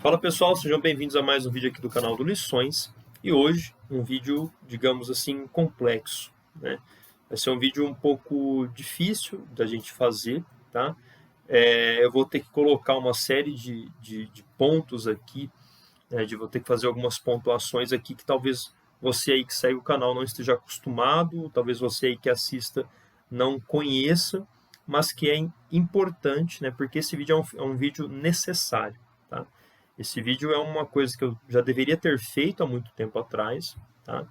Fala pessoal, sejam bem-vindos a mais um vídeo aqui do canal do Lições. E hoje um vídeo, digamos assim, complexo, né? Vai ser um vídeo um pouco difícil da gente fazer, tá? Eu vou ter que colocar uma série de pontos aqui, né? Vou ter que fazer algumas pontuações aqui que talvez você aí que segue o canal não esteja acostumado, talvez você aí que assista não conheça, mas que é importante, né? Porque esse vídeo é um vídeo necessário, tá? Esse vídeo é uma coisa que eu já deveria ter feito há muito tempo atrás, tá?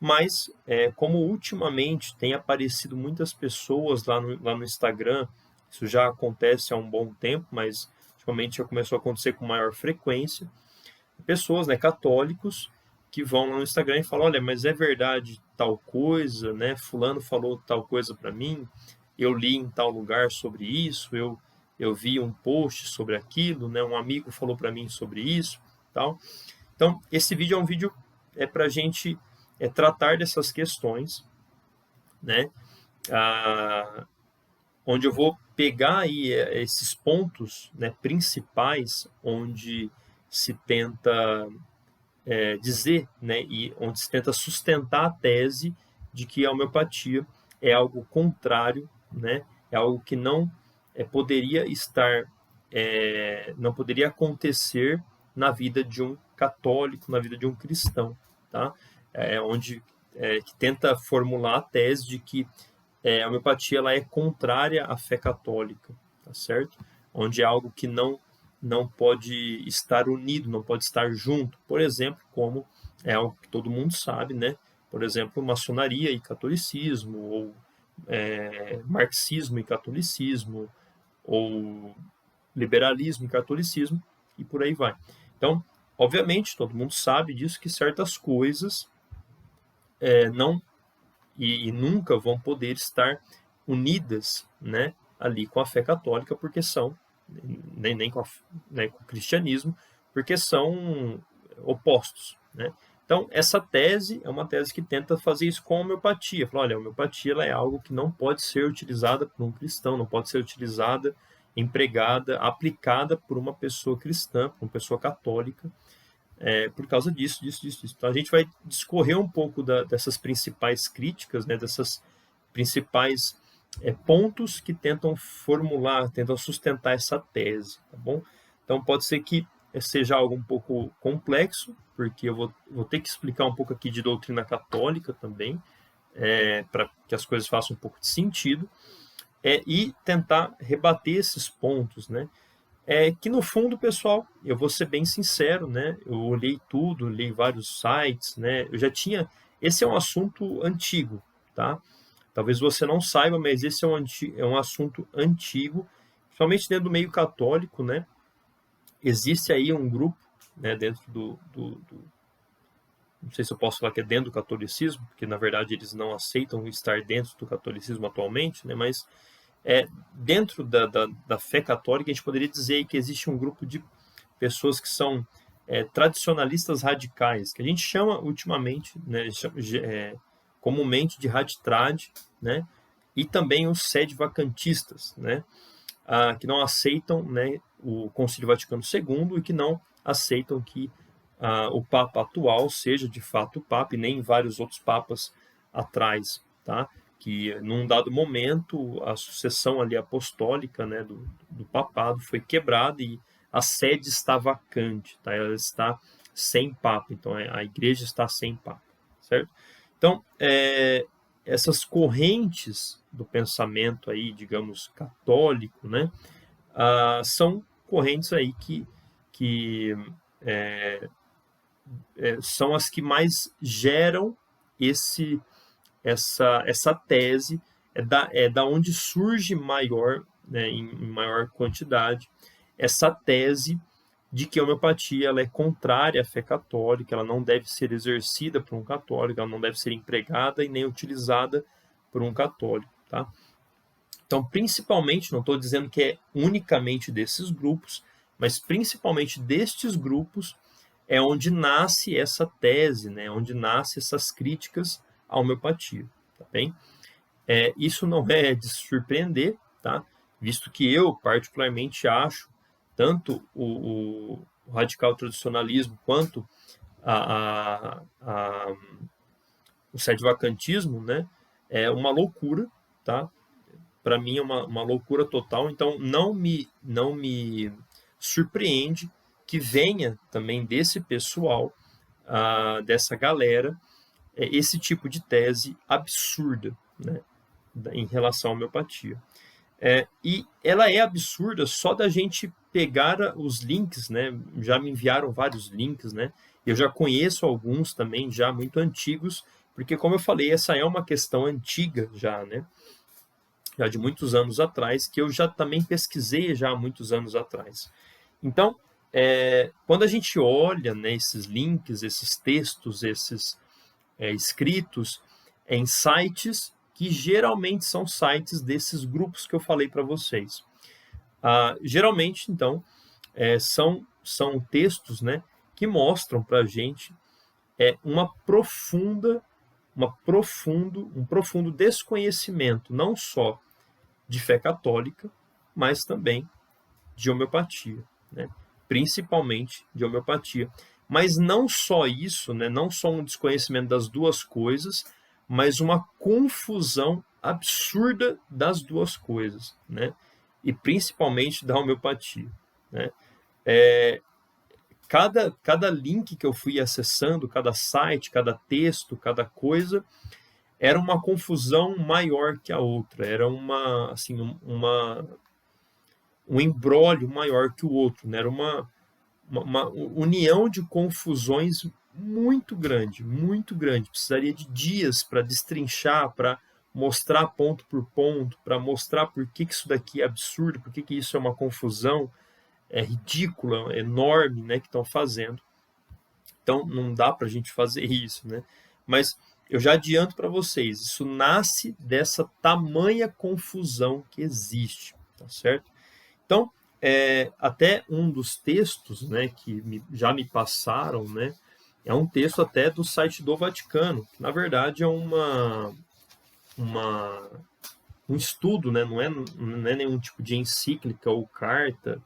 Mas, como ultimamente tem aparecido muitas pessoas lá no Instagram, isso já acontece há um bom tempo, mas ultimamente já começou a acontecer com maior frequência, pessoas, né, católicos, que vão lá no Instagram e falam, olha, mas é verdade tal coisa, né? Fulano falou tal coisa para mim, eu li em tal lugar sobre isso, eu vi um post sobre aquilo, né? Um amigo falou para mim sobre isso, tal. Então, esse vídeo é um vídeo para a gente tratar dessas questões, né? Ah, onde eu vou pegar aí esses pontos, né, principais, onde se tenta dizer, né, e onde se tenta sustentar a tese de que a homeopatia é algo contrário, né, é algo que não poderia estar, não poderia acontecer na vida de um católico, na vida de um cristão, tá? Onde que tenta formular a tese de que a homeopatia ela é contrária à fé católica, tá certo? Onde é algo que não pode estar unido, não pode estar junto. Por exemplo, como é algo que todo mundo sabe, né? Por exemplo, maçonaria e catolicismo, ou marxismo e catolicismo, ou liberalismo e catolicismo, e por aí vai. Então, obviamente, todo mundo sabe disso, que certas coisas não e nunca vão poder estar unidas, né, ali com a fé católica, porque são, nem com, né, com o cristianismo, porque são opostos, né? Então, essa tese é uma tese que tenta fazer isso com a homeopatia. Fala, olha, a homeopatia ela é algo que não pode ser utilizada por um cristão, não pode ser utilizada, empregada, aplicada por uma pessoa cristã, por uma pessoa católica, por causa disso. Então a gente vai discorrer um pouco dessas principais críticas, né, dessas principais pontos que tentam formular, tentam sustentar essa tese, tá bom? Então pode ser que seja algo um pouco complexo, porque eu vou ter que explicar um pouco aqui de doutrina católica também, para que as coisas façam um pouco de sentido, e tentar rebater esses pontos, né? Que no fundo, pessoal, eu vou ser bem sincero, né? Eu olhei tudo, olhei vários sites, né? Eu já tinha. Esse é um assunto antigo, tá? Talvez você não saiba, mas esse é um assunto antigo, principalmente dentro do meio católico, né? Existe aí um grupo, né, dentro não sei se eu posso falar que é dentro do catolicismo, porque na verdade eles não aceitam estar dentro do catolicismo atualmente, né? Mas dentro da fé católica, a gente poderia dizer que existe um grupo de pessoas que são tradicionalistas radicais, que a gente chama ultimamente, né, comumente de raditrad, né, e também os sede-vacantistas, né, que não aceitam, né, o Concílio Vaticano II e que não aceitam que o Papa atual seja de fato o Papa e nem vários outros papas atrás, tá? Que num dado momento a sucessão ali apostólica, né, do papado foi quebrada e a sede está vacante, tá? Ela está sem papa, então a igreja está sem papa, certo? Então, essas correntes do pensamento aí, digamos, católico, né, são correntes aí que são as que mais geram esse essa tese, é da onde surge maior, né, em maior quantidade, essa tese de que a homeopatia ela é contrária à fé católica, ela não deve ser exercida por um católico, ela não deve ser empregada e nem utilizada por um católico, tá? Então, principalmente, não estou dizendo que é unicamente desses grupos, mas principalmente destes grupos é onde nasce essa tese, né? Onde nasce essas críticas à homeopatia, tá bem? Isso não é de se surpreender, tá? Visto que eu particularmente acho tanto o radical tradicionalismo quanto o sede-vacantismo, né, é uma loucura, tá? Para mim é uma loucura total, então não me surpreende que venha também desse pessoal, dessa galera, esse tipo de tese absurda, né, em relação à homeopatia. E ela é absurda só da gente pegar os links, né? Já me enviaram vários links, né? Eu já conheço alguns também, já muito antigos, porque, como eu falei, essa é uma questão antiga já, né? Já de muitos anos atrás, que eu já também pesquisei já há muitos anos atrás. Então, quando a gente olha, né, esses links, esses textos, esses escritos em sites que geralmente são sites desses grupos que eu falei para vocês. Geralmente, então, são textos, né, que mostram para a gente um profundo desconhecimento, não só de fé católica, mas também de homeopatia, né? Principalmente de homeopatia. Mas não só isso, né? Não só um desconhecimento das duas coisas, mas uma confusão absurda das duas coisas, né? E principalmente da homeopatia, né? Cada link que eu fui acessando, cada site, cada texto, cada coisa, era uma confusão maior que a outra, era um imbróglio maior que o outro, né? Era uma união de confusões muito grande, muito grande. Precisaria de dias para destrinchar, para mostrar ponto por ponto, para mostrar por que isso daqui é absurdo, por que isso é uma confusão ridícula, enorme, né, que estão fazendo. Então, não dá para a gente fazer isso, né? Mas eu já adianto para vocês, isso nasce dessa tamanha confusão que existe, tá certo? Então, até um dos textos, né, que já me passaram, né, é um texto até do site do Vaticano, que na verdade é um estudo, né, não é nenhum tipo de encíclica ou carta,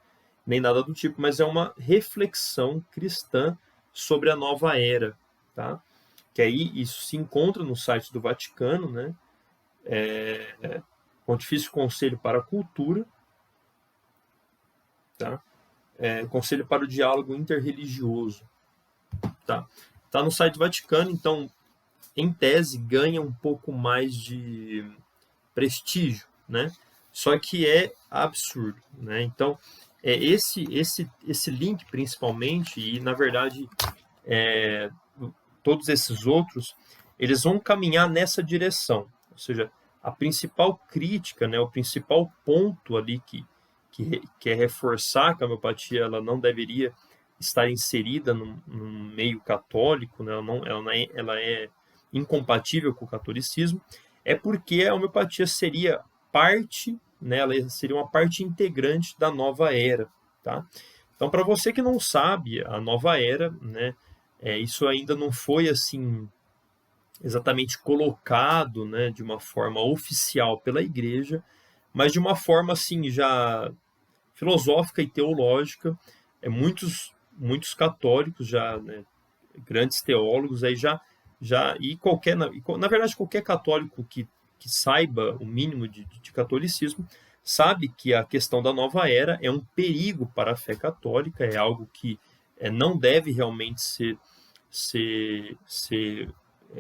nem nada do tipo, mas é uma reflexão cristã sobre a nova era, tá? Que aí isso se encontra no site do Vaticano, né? Pontifício Conselho para a Cultura, tá? Conselho para o Diálogo Interreligioso, tá? Tá no site do Vaticano, então, em tese, ganha um pouco mais de prestígio, né? Só que é absurdo, né? Então, esse link principalmente, e na verdade todos esses outros, eles vão caminhar nessa direção. Ou seja, a principal crítica, né, o principal ponto ali que é reforçar que a homeopatia ela não deveria estar inserida num meio católico, né, ela é incompatível com o catolicismo, é porque a homeopatia seria parte, né, ela seria uma parte integrante da nova era, tá? Então, para você que não sabe, a nova era, né, isso ainda não foi assim exatamente colocado, né, de uma forma oficial pela igreja, mas de uma forma assim já filosófica e teológica. Muitos católicos já, né, grandes teólogos aí já e na verdade qualquer católico que saiba o mínimo de catolicismo sabe que a questão da nova era é um perigo para a fé católica, é algo que não deve realmente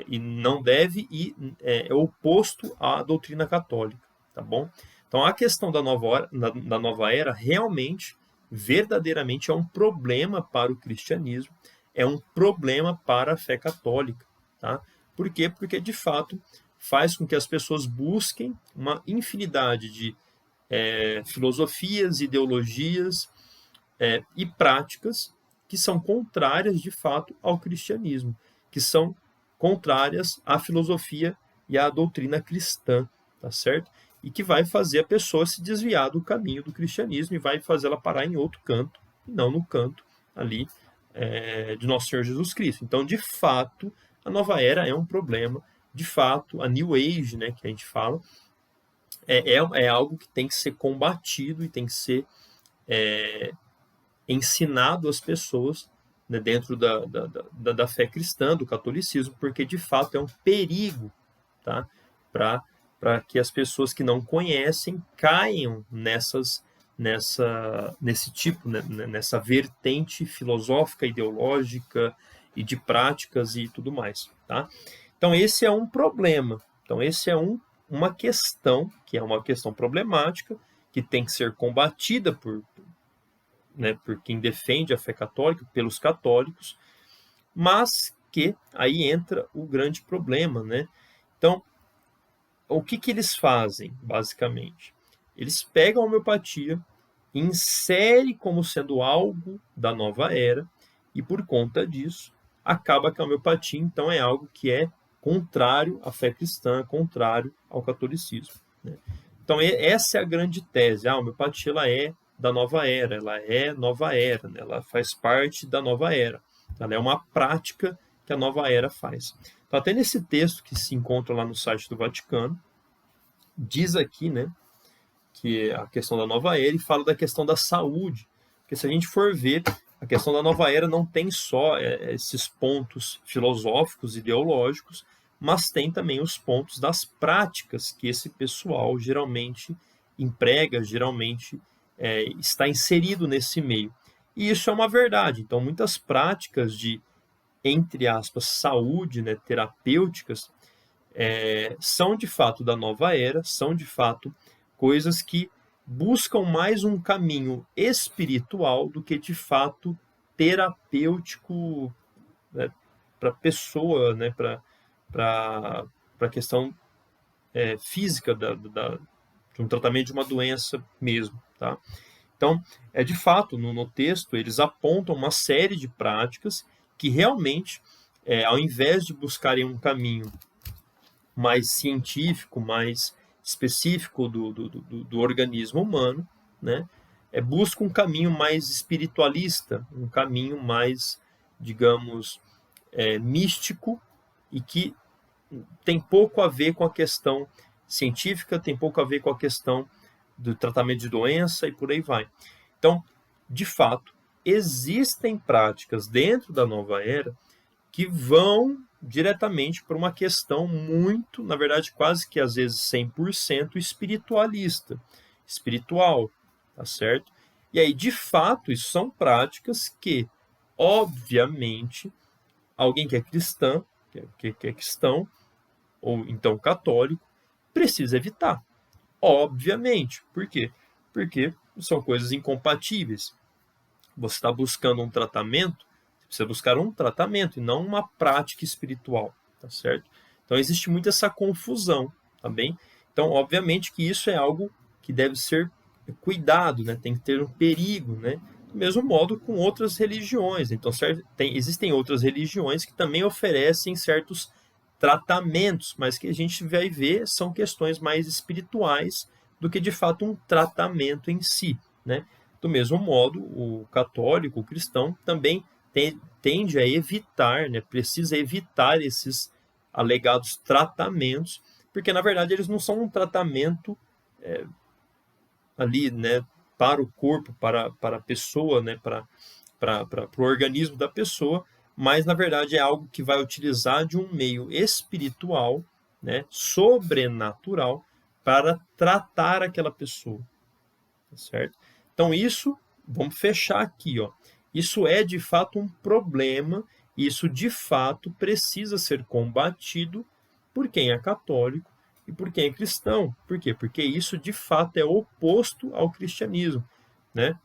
e não deve e é oposto à doutrina católica, tá bom? Então a questão da nova era realmente, verdadeiramente é um problema para o cristianismo, é um problema para a fé católica, tá? Por quê? Porque de fato faz com que as pessoas busquem uma infinidade de filosofias, ideologias e práticas que são contrárias de fato ao cristianismo, que são contrárias à filosofia e à doutrina cristã, tá certo? E que vai fazer a pessoa se desviar do caminho do cristianismo e vai fazer ela parar em outro canto, e não no canto ali de Nosso Senhor Jesus Cristo. Então, de fato, a nova era é um problema, de fato, a New Age, né, que a gente fala, é algo que tem que ser combatido e tem que ser ensinado às pessoas, né, dentro da fé cristã, do catolicismo, porque de fato é um perigo, tá? Para que as pessoas que não conhecem caiam nesse tipo, né, nessa vertente filosófica, ideológica e de práticas e tudo mais, tá? Então esse é um problema. Então esse é uma questão que é uma questão problemática que tem que ser combatida por quem defende a fé católica, pelos católicos, mas que aí entra o grande problema, né? Então, o que eles fazem, basicamente? Eles pegam a homeopatia, inserem como sendo algo da nova era, e por conta disso, acaba que a homeopatia, então, é algo que é contrário à fé cristã, contrário ao catolicismo, né? Então, essa é a grande tese. A homeopatia ela é da nova era, ela é nova era, né? Ela faz parte da nova era. Ela é uma prática que a nova era faz. Então, até nesse texto que se encontra lá no site do Vaticano, diz aqui, né, que é a questão da nova era, e fala da questão da saúde. Porque se a gente for ver, a questão da nova era não tem só esses pontos filosóficos, ideológicos, mas tem também os pontos das práticas que esse pessoal geralmente emprega, geralmente está inserido nesse meio. E isso é uma verdade. Então, muitas práticas de, entre aspas, saúde, né, terapêuticas, são de fato da nova era, são de fato coisas que buscam mais um caminho espiritual do que de fato terapêutico, né, para a pessoa, né, para a questão física de um tratamento de uma doença mesmo. Tá? Então, de fato, no texto, eles apontam uma série de práticas que realmente, ao invés de buscarem um caminho mais científico, mais específico do organismo humano, né, busca um caminho mais espiritualista, um caminho mais, digamos, místico, e que tem pouco a ver com a questão científica, tem pouco a ver com a questão do tratamento de doença e por aí vai. Então, de fato, existem práticas dentro da nova era que vão diretamente para uma questão muito, na verdade, quase que às vezes 100% espiritualista, espiritual, tá certo? E aí, de fato, isso são práticas que, obviamente, alguém que é cristã, que é cristão, ou então católico, precisa evitar. Obviamente. Por quê? Porque são coisas incompatíveis. Você está buscando um tratamento, você precisa buscar um tratamento e não uma prática espiritual, tá certo? Então existe muito essa confusão, tá bem? Então, obviamente que isso é algo que deve ser cuidado, né? Tem que ter um perigo, né? Do mesmo modo com outras religiões. Então, existem outras religiões que também oferecem certos tratamentos, mas que a gente vai ver são questões mais espirituais do que de fato um tratamento em si, né? Do mesmo modo, o católico, o cristão, também tende a evitar, né, precisa evitar esses alegados tratamentos, porque na verdade eles não são um tratamento ali, né, para o corpo, para a pessoa, né, para o organismo da pessoa, mas na verdade é algo que vai utilizar de um meio espiritual, né, sobrenatural, para tratar aquela pessoa, tá certo? Então isso, vamos fechar aqui, ó. Isso é de fato um problema, e isso de fato precisa ser combatido por quem é católico e por quem é cristão. Por quê? Porque isso de fato é oposto ao cristianismo, né?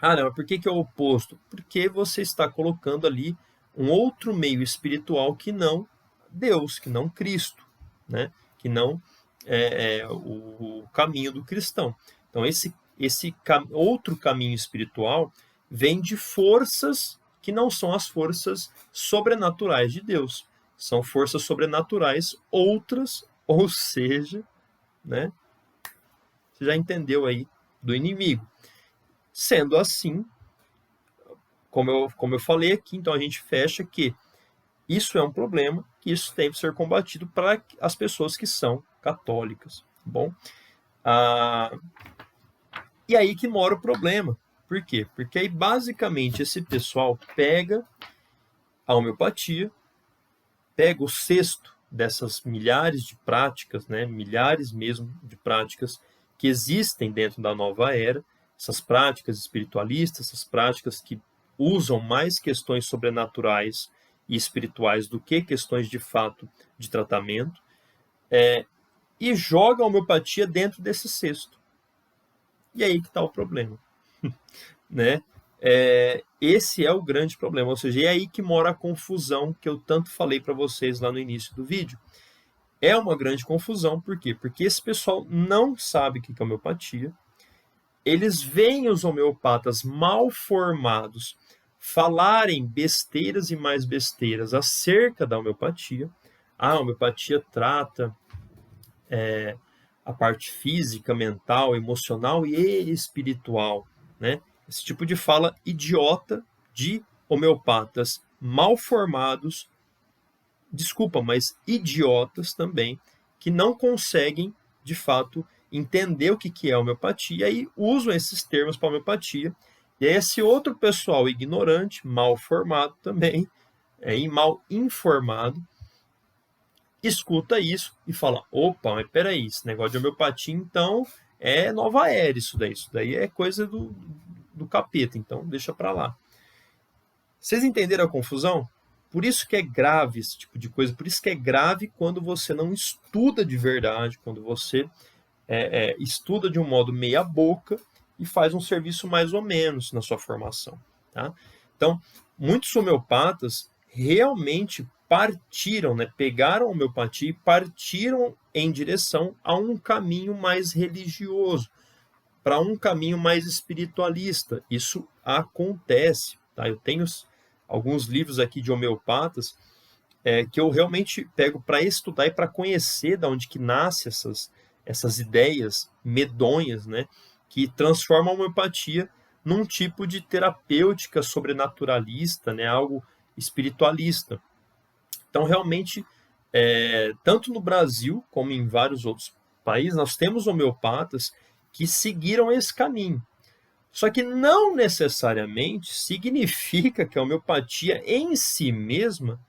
Ah, não, mas por que é o oposto? Porque você está colocando ali um outro meio espiritual que não Deus, que não Cristo, né? Que não o caminho do cristão. Então, esse outro caminho espiritual vem de forças que não são as forças sobrenaturais de Deus. São forças sobrenaturais outras, ou seja, né? Você já entendeu aí, do inimigo. Sendo assim, como eu falei aqui, então a gente fecha que isso é um problema, que isso tem que ser combatido para as pessoas que são católicas, tá bom? E aí que mora o problema, Por quê? Porque aí, basicamente, esse pessoal pega a homeopatia, pega o cesto dessas milhares de práticas, né, milhares mesmo de práticas que existem dentro da nova era, essas práticas espiritualistas, essas práticas que usam mais questões sobrenaturais e espirituais do que questões de fato de tratamento, e joga a homeopatia dentro desse cesto. E aí que está o problema, né? Esse é o grande problema, ou seja, é aí que mora a confusão que eu tanto falei para vocês lá no início do vídeo. É uma grande confusão, por quê? Porque esse pessoal não sabe o que é homeopatia, eles veem os homeopatas mal formados falarem besteiras e mais besteiras acerca da homeopatia. A homeopatia trata a parte física, mental, emocional e espiritual, né? Esse tipo de fala idiota de homeopatas mal formados, desculpa, mas idiotas também, que não conseguem, de fato, entender o que é homeopatia e usam esses termos para homeopatia. E é esse outro pessoal ignorante, mal formado também, e mal informado, escuta isso e fala, opa, mas peraí, esse negócio de homeopatia, então, é nova era isso daí é coisa do capeta, então deixa para lá. Vocês entenderam a confusão? Por isso que é grave esse tipo de coisa, por isso que é grave quando você não estuda de verdade, quando você estuda de um modo meia boca e faz um serviço mais ou menos na sua formação. Tá? Então, muitos homeopatas realmente partiram, né, pegaram a homeopatia e partiram em direção a um caminho mais religioso, para um caminho mais espiritualista. Isso acontece. Tá? Eu tenho alguns livros aqui de homeopatas que eu realmente pego para estudar e para conhecer de onde que nasce essas ideias medonhas, né, que transformam a homeopatia num tipo de terapêutica sobrenaturalista, né, algo espiritualista. Então, realmente, tanto no Brasil como em vários outros países, nós temos homeopatas que seguiram esse caminho. Só que não necessariamente significa que a homeopatia em si mesma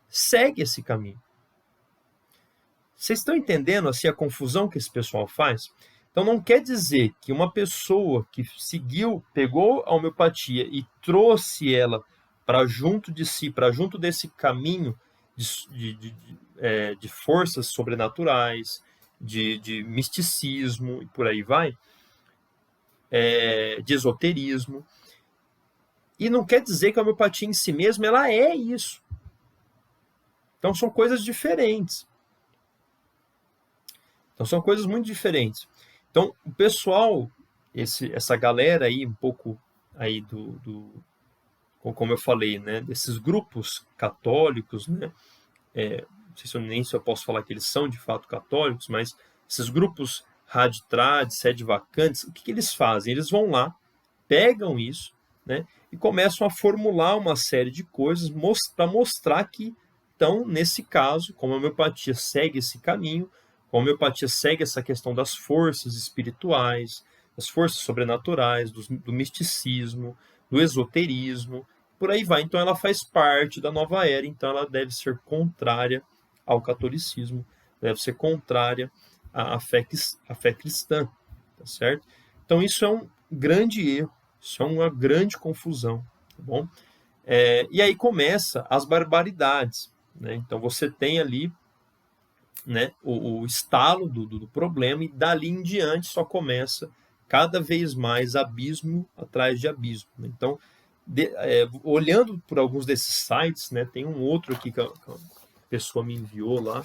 segue esse caminho. Vocês estão entendendo assim a confusão que esse pessoal faz? Então não quer dizer que uma pessoa que pegou a homeopatia e trouxe ela para junto de si, para junto desse caminho de forças sobrenaturais, de misticismo e por aí vai, de esoterismo. E não quer dizer que a homeopatia em si mesma ela é isso. Então são coisas diferentes. Então são coisas muito diferentes. Então o pessoal, essa galera aí um pouco aí como eu falei, né, desses grupos católicos, né, não sei nem se eu posso falar que eles são de fato católicos, mas esses grupos raditrades, sede-vacantes, o que eles fazem? Eles vão lá, pegam isso, né, e começam a formular uma série de coisas para mostrar que, então, nesse caso, como a homeopatia segue esse caminho, como a homeopatia segue essa questão das forças espirituais, das forças sobrenaturais, do misticismo, do esoterismo, por aí vai. Então ela faz parte da nova era, então ela deve ser contrária ao catolicismo, deve ser contrária à fé cristã, tá certo? Então isso é um grande erro, isso é uma grande confusão, tá bom? E aí começa as barbaridades, né? Então você tem ali, né, o estalo do problema, e dali em diante só começa cada vez mais abismo atrás de abismo. Né? Então, olhando por alguns desses sites, né, tem um outro aqui que a pessoa me enviou lá.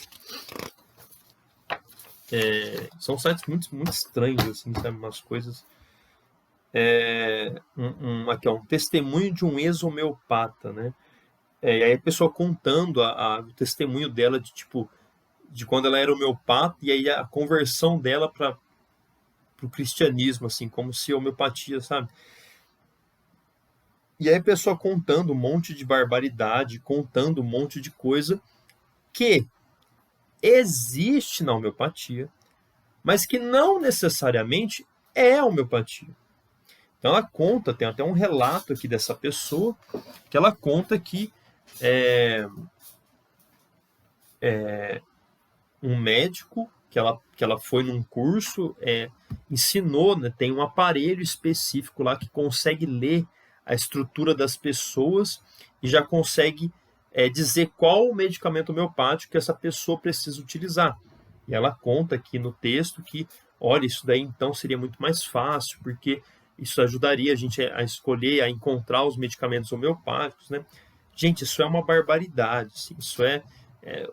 São sites muito, muito estranhos, assim, sabe, umas coisas. Aqui, ó, um testemunho de um ex-homeopata, né? E aí a pessoa contando o testemunho dela de quando ela era homeopata, e aí a conversão dela para o cristianismo, assim, como se a homeopatia, sabe? E aí a pessoa contando um monte de barbaridade, contando um monte de coisa que existe na homeopatia, mas que não necessariamente é a homeopatia. Então ela conta, tem até um relato aqui dessa pessoa, que ela conta que um médico, que ela foi num curso, ensinou, né, tem um aparelho específico lá que consegue ler a estrutura das pessoas e já consegue dizer qual o medicamento homeopático que essa pessoa precisa utilizar. E ela conta aqui no texto que, olha, isso daí então seria muito mais fácil, porque isso ajudaria a gente a escolher, a encontrar os medicamentos homeopáticos, né? Gente, isso é uma barbaridade, assim, isso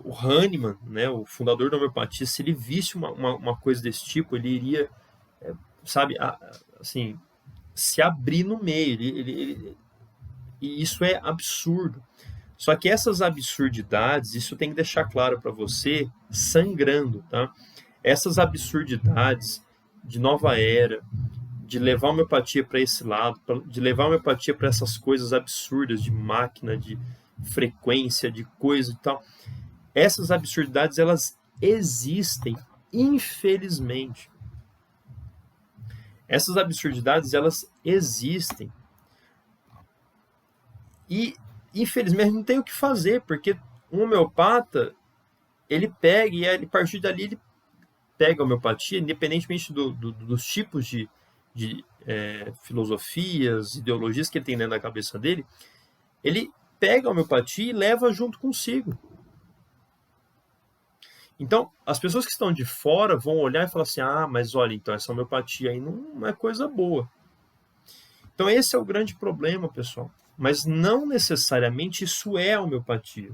o Hahnemann, né, o fundador da homeopatia, se ele visse uma coisa desse tipo, ele iria, sabe, assim, se abrir no meio, e isso é absurdo. Só que essas absurdidades, isso tem que deixar claro para você, sangrando, tá? Essas absurdidades de nova era, de levar a homeopatia para esse lado, de levar a homeopatia para essas coisas absurdas de máquina, de frequência, de coisa e tal. Essas absurdidades, elas existem, infelizmente. Essas absurdidades, elas existem. E, infelizmente, não tem o que fazer, porque um homeopata, ele pega e a partir dali ele pega a homeopatia, independentemente dos tipos de filosofias, ideologias que ele tem dentro da cabeça dele, ele pega a homeopatia e leva junto consigo. Então, as pessoas que estão de fora vão olhar e falar assim, mas olha, então essa homeopatia aí não é coisa boa. Então esse é o grande problema, pessoal. Mas não necessariamente isso é a homeopatia.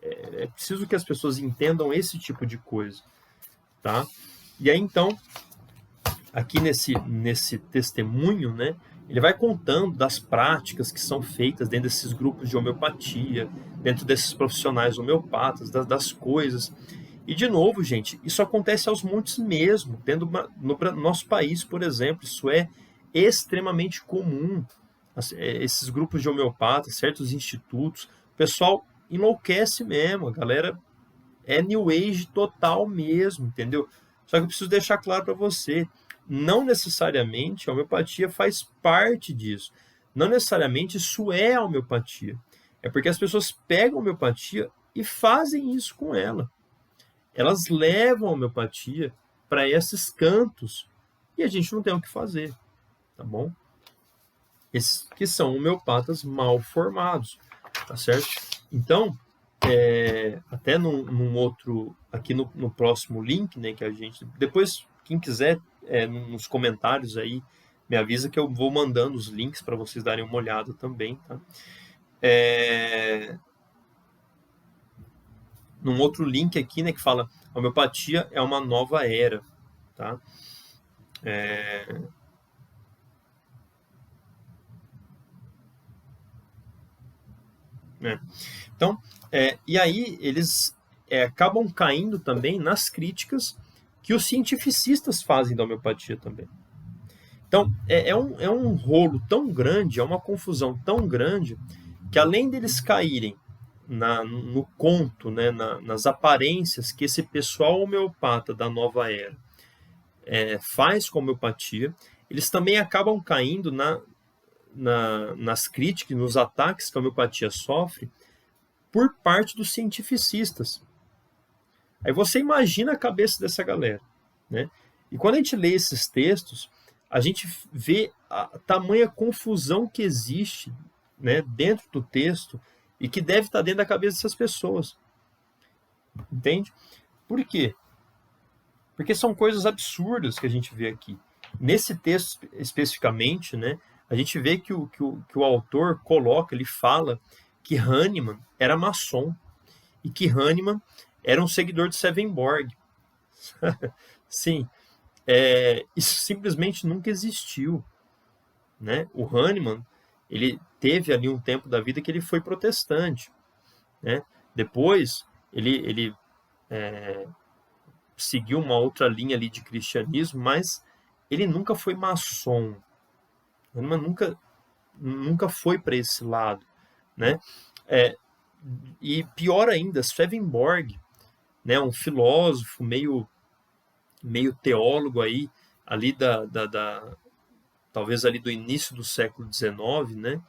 É preciso que as pessoas entendam esse tipo de coisa, tá? E aí, então, aqui nesse testemunho, né, ele vai contando das práticas que são feitas dentro desses grupos de homeopatia, dentro desses profissionais homeopatas, das coisas. E, de novo, gente, isso acontece aos montes mesmo. No nosso país, por exemplo, isso é extremamente comum. Esses grupos de homeopatas, certos institutos, o pessoal enlouquece mesmo, a galera é New Age total mesmo, entendeu? Só que eu preciso deixar claro para você, não necessariamente a homeopatia faz parte disso. Não necessariamente isso é a homeopatia. É porque as pessoas pegam a homeopatia e fazem isso com ela. Elas levam a homeopatia para esses cantos e a gente não tem o que fazer, tá bom? Esses que são homeopatas mal formados, tá certo? Então, até num outro, aqui no próximo link, né, que a gente, depois, quem quiser, nos comentários aí, me avisa que eu vou mandando os links para vocês darem uma olhada também, tá? Num outro link aqui, né, que fala a homeopatia é uma nova era, tá? Então, e aí eles acabam caindo também nas críticas que os cientificistas fazem da homeopatia também. Então, é um rolo tão grande, é uma confusão tão grande, que além deles caírem no conto, né, nas aparências que esse pessoal homeopata da nova era faz com a homeopatia, eles também acabam caindo nas críticas, nos ataques que a homeopatia sofre por parte dos cientificistas. Aí você imagina a cabeça dessa galera, né? E quando a gente lê esses textos, a gente vê a tamanha confusão que existe, né, dentro do texto e que deve estar dentro da cabeça dessas pessoas. Entende? Por quê? Porque são coisas absurdas que a gente vê aqui. Nesse texto especificamente, né, a gente vê que o autor coloca, ele fala que Hahnemann era maçom e que Hahnemann era um seguidor de Swedenborg. Sim, isso simplesmente nunca existiu, né? O Hahnemann, ele teve ali um tempo da vida que ele foi protestante, né? Depois ele seguiu uma outra linha ali de cristianismo, mas ele nunca foi maçom. Hahnemann nunca foi para esse lado, né? E pior ainda, Swedenborg, né, um filósofo meio teólogo aí, ali talvez ali do início do século XIX, né?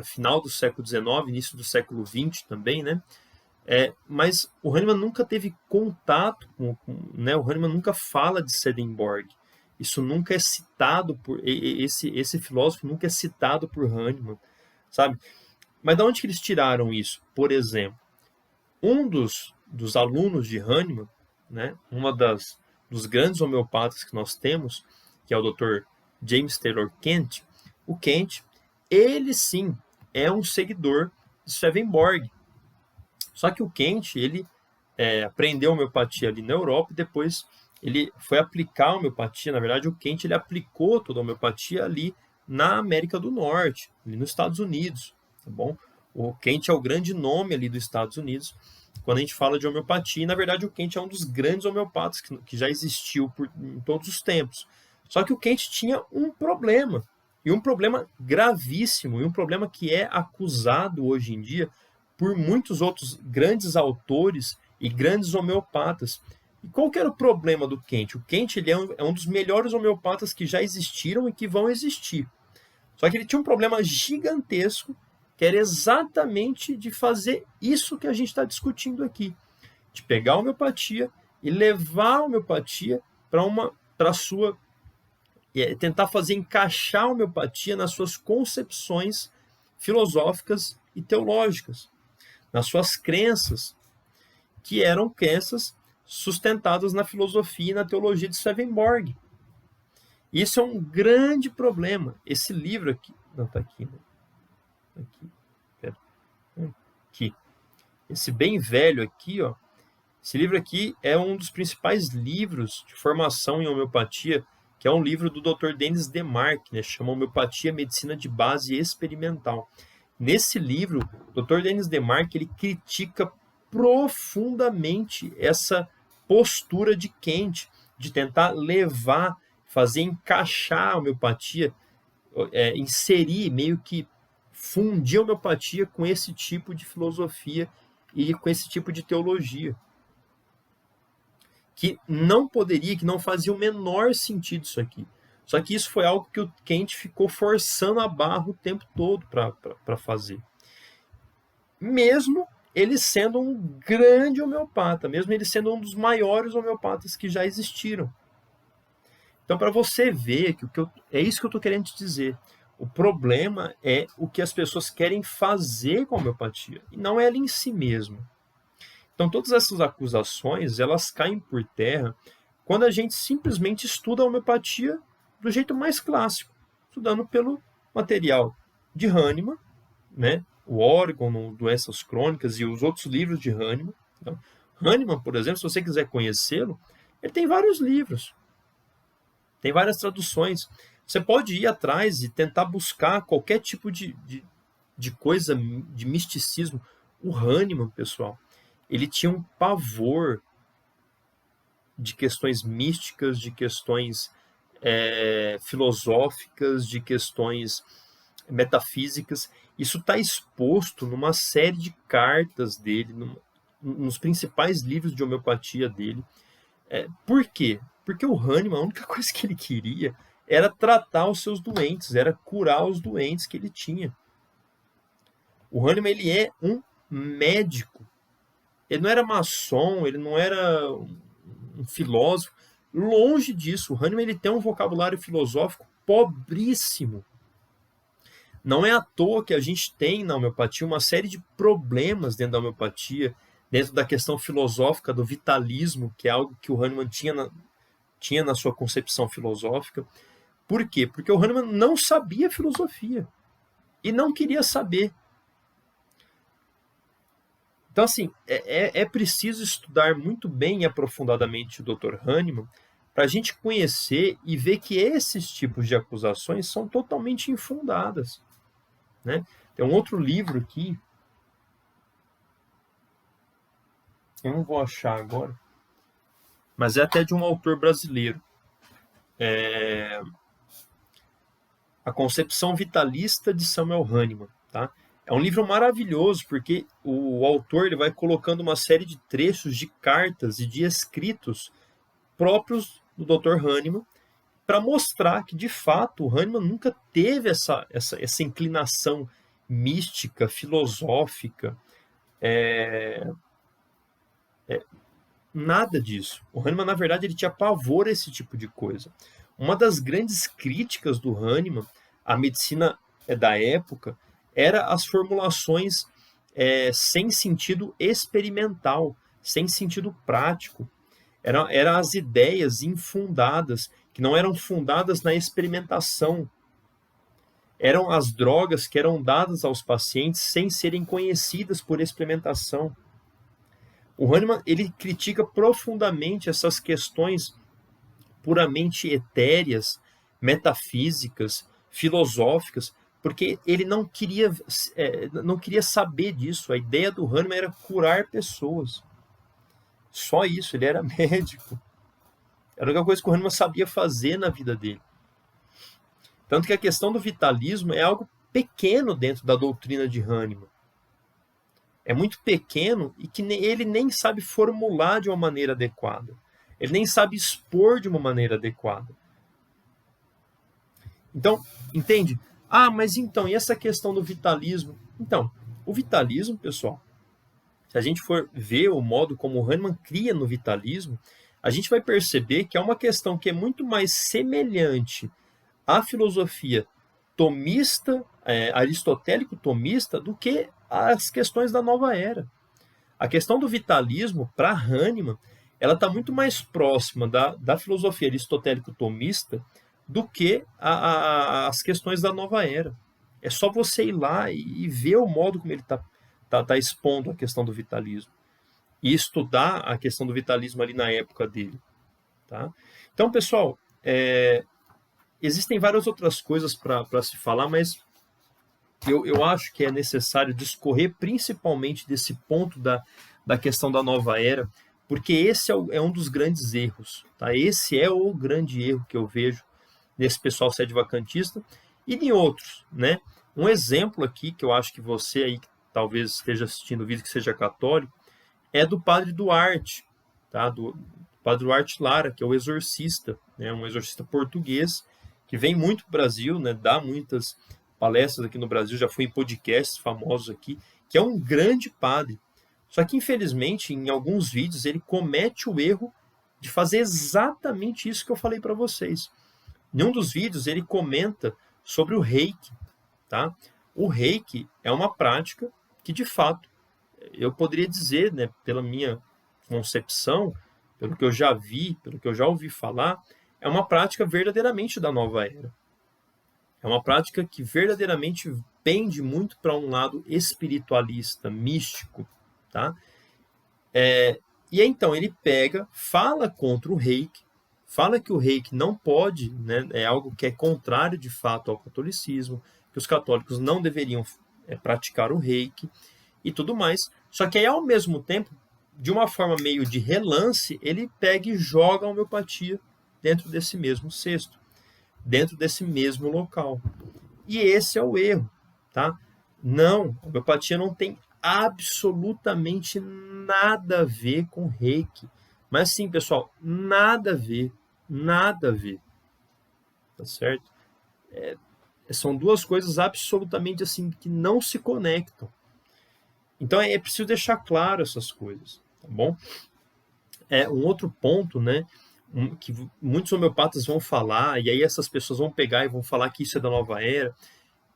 Final do século XIX, início do século XX também, né? Mas o Hahnemann nunca teve contato né? O Hahnemann nunca fala de Swedenborg. Isso nunca é citado por esse filósofo nunca é citado por Hahnemann, sabe? Mas de onde que eles tiraram isso? Por exemplo, um dos alunos de Hahnemann, né? Dos grandes homeopatas que nós temos, que é o Dr. James Taylor Kent. O Kent, ele sim é um seguidor de Swedenborg. Só que o Kent, ele aprendeu homeopatia ali na Europa e depois ele foi aplicar a homeopatia. Na verdade, o Kent ele aplicou toda a homeopatia ali na América do Norte, ali nos Estados Unidos, tá bom? O Kent é o grande nome ali dos Estados Unidos quando a gente fala de homeopatia. E, na verdade, o Kent é um dos grandes homeopatas que já existiu em todos os tempos. Só que o Kent tinha um problema, e um problema gravíssimo, e um problema que é acusado hoje em dia por muitos outros grandes autores e grandes homeopatas. E qual que era o problema do Kent? O Kent ele é um dos melhores homeopatas que já existiram e que vão existir. Só que ele tinha um problema gigantesco, que era exatamente de fazer isso que a gente está discutindo aqui. De pegar a homeopatia e levar a homeopatia para a sua... tentar fazer encaixar a homeopatia nas suas concepções filosóficas e teológicas, nas suas crenças, que eram crenças sustentadas na filosofia e na teologia de Swedenborg. Isso é um grande problema. Esse livro aqui... Não, está aqui. Né? Aqui. Esse bem velho aqui, ó. Esse livro aqui é um dos principais livros de formação em homeopatia, que é um livro do Dr. Denis Demarque, né? Chama Homeopatia, Medicina de Base Experimental. Nesse livro, o Dr. Denis Demarque ele critica profundamente essa postura de Kent, de tentar levar, fazer encaixar a homeopatia, inserir, meio que fundir a homeopatia com esse tipo de filosofia e com esse tipo de teologia. Que não poderia, que não fazia o menor sentido isso aqui. Só que isso foi algo que o Kent ficou forçando a barra o tempo todo para fazer. Mesmo ele sendo um grande homeopata, mesmo ele sendo um dos maiores homeopatas que já existiram. Então, para você ver que é isso que eu estou querendo te dizer. O problema é o que as pessoas querem fazer com a homeopatia, e não ela em si mesma. Então, todas essas acusações, elas caem por terra quando a gente simplesmente estuda a homeopatia do jeito mais clássico, estudando pelo material de Hahnemann, né? O Oregon, Doenças Crônicas e os outros livros de Hahnemann. Então, Hahnemann, por exemplo, se você quiser conhecê-lo, ele tem vários livros, tem várias traduções. Você pode ir atrás e tentar buscar qualquer tipo de coisa, de misticismo. O Hahnemann, pessoal, ele tinha um pavor de questões místicas, de questões filosóficas, de questões metafísicas. Isso está exposto numa série de cartas dele, nos principais livros de homeopatia dele. Por quê? Porque o Hahnemann, a única coisa que ele queria era tratar os seus doentes, era curar os doentes que ele tinha. O Hahnemann, ele é um médico. Ele não era maçom, ele não era um filósofo. Longe disso, o Hahnemann ele tem um vocabulário filosófico pobríssimo. Não é à toa que a gente tem na homeopatia uma série de problemas dentro da homeopatia, dentro da questão filosófica do vitalismo, que é algo que o Hahnemann tinha na sua concepção filosófica. Por quê? Porque o Hahnemann não sabia filosofia e não queria saber. Então, assim, é preciso estudar muito bem e aprofundadamente o Dr. Hahnemann para a gente conhecer e ver que esses tipos de acusações são totalmente infundadas. Né? Tem um outro livro aqui, eu não vou achar agora, mas é até de um autor brasileiro. A Concepção Vitalista de Samuel Hahnemann. Tá? É um livro maravilhoso, porque o autor ele vai colocando uma série de trechos de cartas e de escritos próprios do Dr. Hahnemann, para mostrar que, de fato, o Hahnemann nunca teve essa inclinação mística, filosófica, nada disso. O Hahnemann, na verdade, ele tinha pavor a esse tipo de coisa. Uma das grandes críticas do Hahnemann à medicina da época era as formulações sem sentido experimental, sem sentido prático. Eram as ideias infundadas, que não eram fundadas na experimentação. Eram as drogas que eram dadas aos pacientes sem serem conhecidas por experimentação. O Hahnemann, ele critica profundamente essas questões puramente etéreas, metafísicas, filosóficas, porque ele não queria saber disso. A ideia do Hahnemann era curar pessoas. Só isso, ele era médico. Era a única coisa que o Hahnemann sabia fazer na vida dele. Tanto que a questão do vitalismo é algo pequeno dentro da doutrina de Hahnemann. É muito pequeno e que ele nem sabe formular de uma maneira adequada. Ele nem sabe expor de uma maneira adequada. Então, entende? Ah, mas então, e essa questão do vitalismo? Então, o vitalismo, pessoal, se a gente for ver o modo como o Hahnemann cria no vitalismo, a gente vai perceber que é uma questão que é muito mais semelhante à filosofia tomista, aristotélico-tomista, do que as questões da nova era. A questão do vitalismo, para Hahnemann, ela está muito mais próxima da filosofia aristotélico-tomista do que as questões da nova era. É só você ir lá e ver o modo como ele está expondo a questão do vitalismo. E estudar a questão do vitalismo ali na época dele. Tá? Então, pessoal, existem várias outras coisas para se falar, mas eu acho que é necessário discorrer principalmente desse ponto da questão da nova era, porque esse é um dos grandes erros. Tá? Esse é o grande erro que eu vejo nesse pessoal sede-vacantista e em outros. Né? Um exemplo aqui, que eu acho que você aí, que talvez esteja assistindo o vídeo que seja católico, é do padre Duarte, tá? Do padre Duarte Lara, que é o exorcista, né? Um exorcista português, que vem muito para o Brasil, né? Dá muitas palestras aqui no Brasil, já foi em podcasts famosos aqui, que é um grande padre. Só que, infelizmente, em alguns vídeos, ele comete o erro de fazer exatamente isso que eu falei para vocês. Em um dos vídeos, ele comenta sobre o reiki. Tá? O reiki é uma prática que, de fato, eu poderia dizer, né, pela minha concepção, pelo que eu já vi, pelo que eu já ouvi falar, é uma prática verdadeiramente da nova era. É uma prática que verdadeiramente pende muito para um lado espiritualista, místico. Tá? E aí, então, ele pega, fala contra o reiki, fala que o reiki não pode, né, é algo que é contrário de fato ao catolicismo, que os católicos não deveriam praticar o reiki e tudo mais. Só que aí, ao mesmo tempo, de uma forma meio de relance, ele pega e joga a homeopatia dentro desse mesmo cesto, dentro desse mesmo local. E esse é o erro, tá? Não, a homeopatia não tem absolutamente nada a ver com reiki. Mas sim, pessoal, nada a ver, nada a ver. Tá certo? São duas coisas absolutamente assim que não se conectam. Então é preciso deixar claro essas coisas, tá bom? Um outro ponto, né, que muitos homeopatas vão falar, e aí essas pessoas vão pegar e vão falar que isso é da nova era,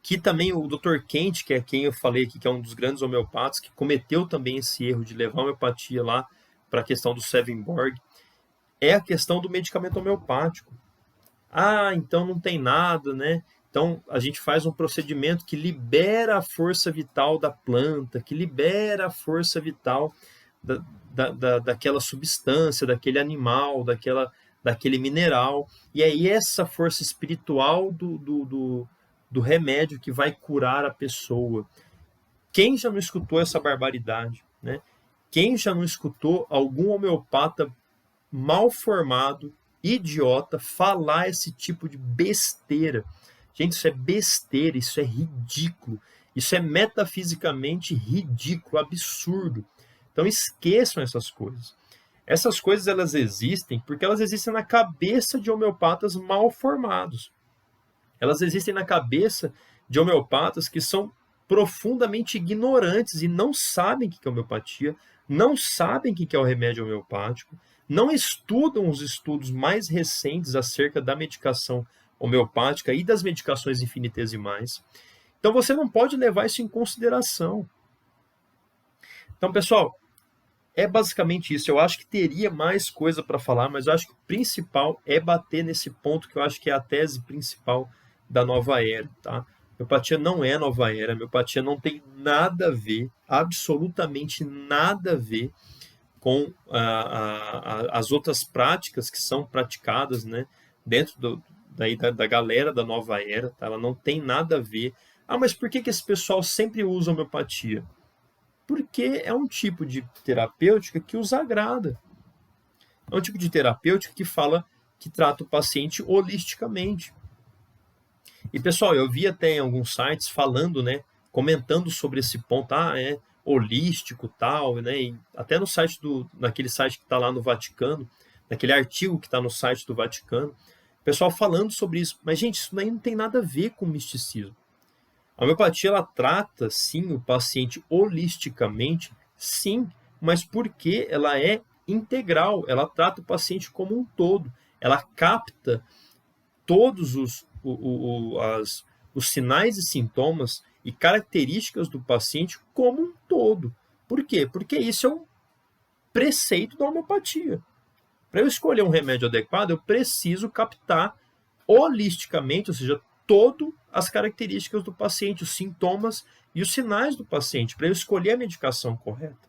que também o Dr. Kent, que é quem eu falei aqui, que é um dos grandes homeopatas, que cometeu também esse erro de levar a homeopatia lá para a questão do Swedenborg, é a questão do medicamento homeopático. Ah, então não tem nada, né? Então, a gente faz um procedimento que libera a força vital da planta, que libera a força vital daquela substância, daquele animal, daquele mineral. E aí essa força espiritual do remédio que vai curar a pessoa. Quem já não escutou essa barbaridade? Né? Quem já não escutou algum homeopata mal formado, idiota, falar esse tipo de besteira? Gente, isso é besteira, isso é ridículo, isso é metafisicamente ridículo, absurdo. Então esqueçam essas coisas. Essas coisas elas existem porque elas existem na cabeça de homeopatas mal formados. Elas existem na cabeça de homeopatas que são profundamente ignorantes e não sabem o que é homeopatia, não sabem o que é o remédio homeopático, não estudam os estudos mais recentes acerca da medicação homeopática e das medicações infinitesimais. Então você não pode levar isso em consideração. Então, pessoal, é basicamente isso. Eu acho que teria mais coisa para falar, mas eu acho que o principal é bater nesse ponto que eu acho que é a tese principal da nova era, tá? Homeopatia não é nova era, homeopatia não tem nada a ver, absolutamente nada a ver com as outras práticas que são praticadas, né, dentro da galera da nova era, tá? Ela não tem nada a ver. Ah, mas por que esse pessoal sempre usa homeopatia? Porque é um tipo de terapêutica que os agrada. É um tipo de terapêutica que fala que trata o paciente holisticamente. E, pessoal, eu vi até em alguns sites falando, né, comentando sobre esse ponto, é holístico tal, né, e até no site naquele site que está lá no Vaticano, naquele artigo que está no site do Vaticano, o pessoal falando sobre isso. Mas, gente, isso daí não tem nada a ver com misticismo. A homeopatia, ela trata, sim, o paciente holisticamente, sim, mas porque ela é integral, ela trata o paciente como um todo, ela capta todos os sinais e sintomas e características do paciente como um todo. Por quê? Porque isso é um preceito da homeopatia. Para eu escolher um remédio adequado, eu preciso captar holisticamente, ou seja, todas as características do paciente, os sintomas e os sinais do paciente, para eu escolher a medicação correta.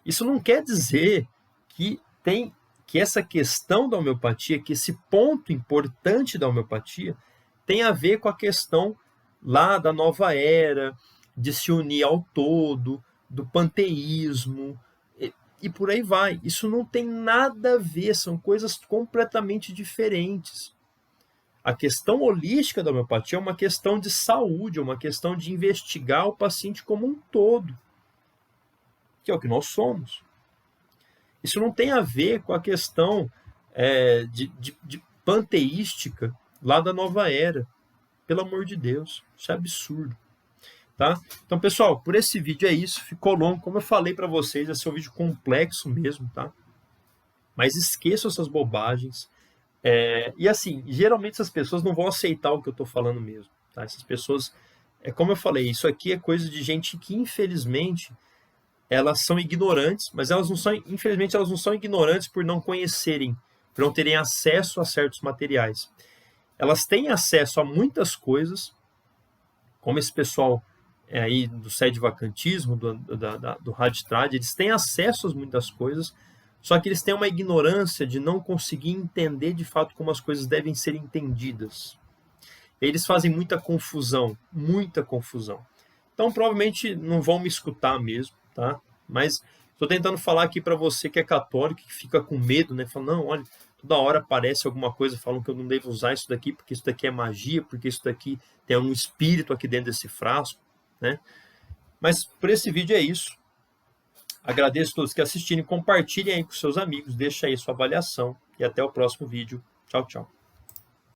Isso não quer dizer que essa questão da homeopatia, que esse ponto importante da homeopatia tem a ver com a questão lá da nova era, de se unir ao todo, do panteísmo, e por aí vai. Isso não tem nada a ver, são coisas completamente diferentes. A questão holística da homeopatia é uma questão de saúde, é uma questão de investigar o paciente como um todo, que é o que nós somos. Isso não tem a ver com a questão de panteística lá da nova era. Pelo amor de Deus, isso é absurdo. Tá? Então, pessoal, por esse vídeo é isso. Ficou longo, como eu falei para vocês, esse é um vídeo complexo mesmo, tá? Mas esqueçam essas bobagens. E assim, geralmente essas pessoas não vão aceitar o que eu estou falando mesmo. Tá? Essas pessoas, como eu falei, isso aqui é coisa de gente que, infelizmente, elas são ignorantes, mas elas não são, infelizmente, elas não são ignorantes por não conhecerem, por não terem acesso a certos materiais. Elas têm acesso a muitas coisas, como esse pessoal aí do sede-vacantismo, do Raditrad, eles têm acesso a muitas coisas, só que eles têm uma ignorância de não conseguir entender de fato como as coisas devem ser entendidas. Eles fazem muita confusão, muita confusão. Então, provavelmente não vão me escutar mesmo, tá? Mas estou tentando falar aqui para você que é católico, que fica com medo, né? Fala, não, olha, toda hora aparece alguma coisa, falam que eu não devo usar isso daqui, porque isso daqui é magia, porque isso daqui tem um espírito aqui dentro desse frasco, né? Mas por esse vídeo é isso. Agradeço a todos que assistiram, compartilhem aí com seus amigos, deixa aí sua avaliação e até o próximo vídeo. Tchau, tchau.